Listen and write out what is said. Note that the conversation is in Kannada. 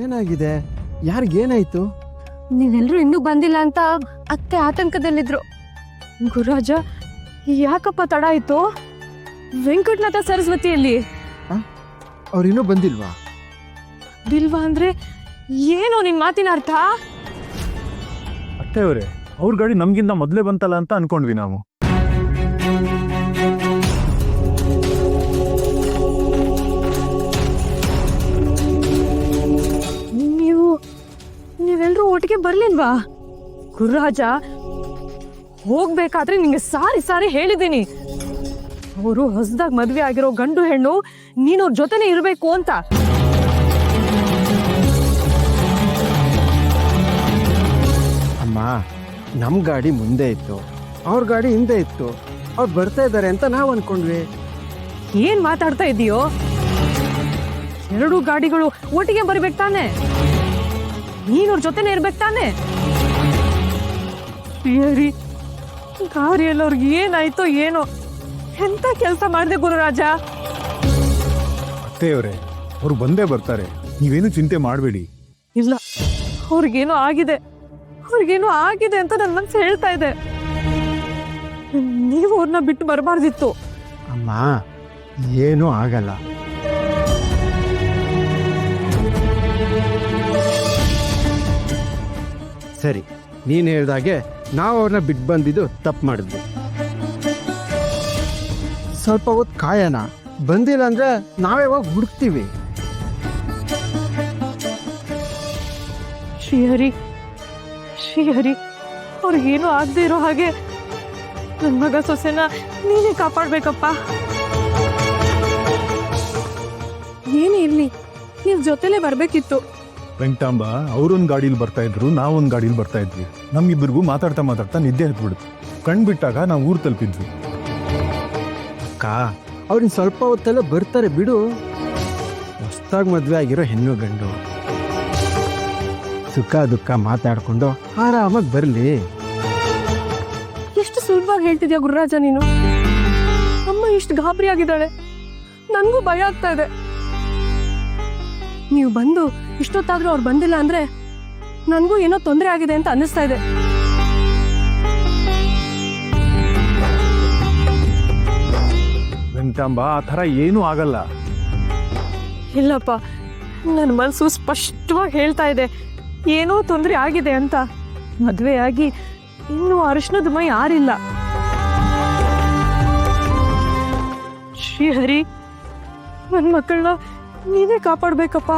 ಏನಾಗಿದೆ? ಯಾರಿಗೇನಾಯ್ತು? ನೀವೆಲ್ಲರೂ ಇನ್ನೂ ಬಂದಿಲ್ಲ ಅಂತ ಅತ್ತೆ ಆತಂಕದಲ್ಲಿದ್ರು. ಗುರುರಾಜ, ಯಾಕಪ್ಪ ತಡ ಆಯ್ತು? ವೆಂಕಟನಾಥ ಸರಸ್ವತಿಯಲ್ಲಿ ಅವ್ರಿನ್ನೂ ಬಂದಿಲ್ವಾ? ಬಿಲ್ವಾ ಅಂದ್ರೆ ಏನೋ ನಿನ್ ಮಾತಿನ ಅರ್ಥ? ಅತ್ತೆಯವರೇ, ಅವ್ರ ಗಾಡಿ ನಮ್ಗಿಂತ ಮೊದಲೇ ಬಂತಲ್ಲ ಅಂತ ಅನ್ಕೊಂಡ್ವಿ ನಾವು. ನೀವೆಲ್ಲರೂ ಒಟ್ಟಿಗೆ ಬರ್ಲಿಲ್ವಾ? ಗುರುರಾಜ, ಹೋಗ್ಬೇಕಾದ್ರೆ ನಿಂಗೆ ಸಾರಿ ಸಾರಿ ಹೇಳಿದ್ದೀನಿ, ಅವರು ಹೊಸದಾಗಿ ಮದ್ವೆ ಆಗಿರೋ ಗಂಡು ಹೆಣ್ಣು, ನೀನು ಅವ್ರ ಜೊತೆನೆ ಇರಬೇಕು ಅಂತ. ಅಮ್ಮ, ನಮ್ ಗಾಡಿ ಮುಂದೆ ಇತ್ತು, ಅವ್ರ ಗಾಡಿ ಹಿಂದೆ ಇತ್ತು. ಅವ್ರು ಬರ್ತಾ ಇದ್ದಾರೆ ಅಂತ ನಾವು ಅನ್ಕೊಂಡ್ವಿ. ಏನ್ ಮಾತಾಡ್ತಾ ಇದೀಯೋ? ಎರಡು ಗಾಡಿಗಳು ಒಟ್ಟಿಗೆ ಬರ್ಬೇಕು ತಾನೆ, ನೀನವ್ರ ಜೊತೆನೆ ಇರ್ಬೇಕು ತಾನೆ. ಗಾಡಿಯಲ್ಲಿ ಅವ್ರಿಗೆ ಏನಾಯ್ತೋ ಏನೋ, ಎಂತ ಕೆಲಸ ಮಾಡಿದೆ ಗುರುರಾಜ. ಅತ್ತೆಯವರೇ, ಅವ್ರು ಬಂದೇ ಬರ್ತಾರೆ, ನೀವೇನು ಚಿಂತೆ ಮಾಡಬೇಡಿ. ಇಲ್ಲ, ಅವ್ರಿಗೇನೋ ಆಗಿದೆ, ಅವ್ರಿಗೇನೋ ಆಗಿದೆ ಅಂತ ನನ್ನ ಮನಸ್ಸು ಹೇಳ್ತಾ ಇದೆ. ನೀವು ಅವ್ರನ್ನ ಬಿಟ್ಟು ಬರಬಾರ್ದಿತ್ತು. ಅಮ್ಮ, ಏನೂ ಆಗಲ್ಲ. ಸರಿ, ನೀನು ಹೇಳ್ದಾಗೆ ನಾವು ಅವ್ರನ್ನ ಬಿಟ್ಟು ಬಂದಿದ್ದು ತಪ್ಪು ಮಾಡಿದ್ವಿ. ಸ್ವಲ್ಪ ಹೊತ್ತು ಕಾಯೋಣ, ಬಂದಿಲ್ಲ ಅಂದ್ರೆ ನಾವೇ ಹೋಗಿ ಹುಡುಕ್ತೀವಿ. ಶ್ರೀಹರಿ, ಶ್ರೀಹರಿ, ಅವ್ರಿಗೇನು ಆಗದೆ ಇರೋ ಹಾಗೆ ನನ್ನ ಮಗ ಸೊಸೆನ ನೀನೇ ಕಾಪಾಡ್ಬೇಕಪ್ಪ. ಏನೇ ಇರ್ಲಿ, ನೀವ್ ಜೊತೆಲೆ ಬರ್ಬೇಕಿತ್ತು. ವೆಂಕಟಾಂಬ ಅವರೊಂದು ಗಾಡೀಲಿ ಬರ್ತಾ ಇದ್ರು, ನಾವೊಂದು ಗಾಡೀಲಿ ಬರ್ತಾ ಇದ್ವಿ. ನಮ್ಮಿಬ್ಬರಿಗೂ ಮಾತಾಡ್ತಾ ಮಾತಾಡ್ತಾ ನಿದ್ದೆ ಹತ್ಬಿಡ್ತು. ಕಣ್ಬಿಟ್ಟಾಗ ನಾವು ಊರು ತಲುಪಿದ್ವಿ. ಅಕ್ಕ, ಅವ್ರಿನ್ ಸ್ವಲ್ಪ ಹೊತ್ತೆಲ್ಲ ಬರ್ತಾರೆ ಬಿಡು. ಹೊಸ್ದಾಗಿ ಮದುವೆ ಆಗಿರೋ ಹೆಣ್ಣು ಗಂಡು, ಸುಖ ದುಃಖ ಮಾತಾಡ್ಕೊಂಡು ಆರಾಮಾಗಿ ಬರಲಿ. ಎಷ್ಟು ಸುಲಭವಾಗಿ ಹೇಳ್ತಿದ್ಯಾ ಗುರುರಾಜ ನೀನು. ಅಮ್ಮ ಎಷ್ಟು ಗಾಬರಿ ಆಗಿದ್ದಾಳೆ, ನನಗೂ ಭಯ ಆಗ್ತಾ ಇದೆ. ನೀವು ಬಂದು ಇಷ್ಟೊತ್ತಾದ್ರೂ ಅವ್ರು ಬಂದಿಲ್ಲ ಅಂದ್ರೆ ನನಗೂ ಏನೋ ತೊಂದರೆ ಆಗಿದೆ ಅಂತ ಅನ್ನಿಸ್ತಾ ಇದೆ. ವೆಂಕಟಾಂಬ, ಆ ಥರ ಏನೂ ಆಗಲ್ಲ. ಇಲ್ಲಪ್ಪ, ನನ್ನ ಮನಸ್ಸು ಸ್ಪಷ್ಟವಾಗಿ ಹೇಳ್ತಾ ಇದೆ ಏನೋ ತೊಂದರೆ ಆಗಿದೆ ಅಂತ. ಮದುವೆ ಆಗಿ ಇನ್ನೂ ಅರಿಶಿನದ ಮೈ ಆರಿಲ್ಲ. ಶ್ರೀಹರಿ, ನನ್ನ ಮಕ್ಕಳನ್ನ ನೀವೇ ಕಾಪಾಡ್ಬೇಕಪ್ಪ.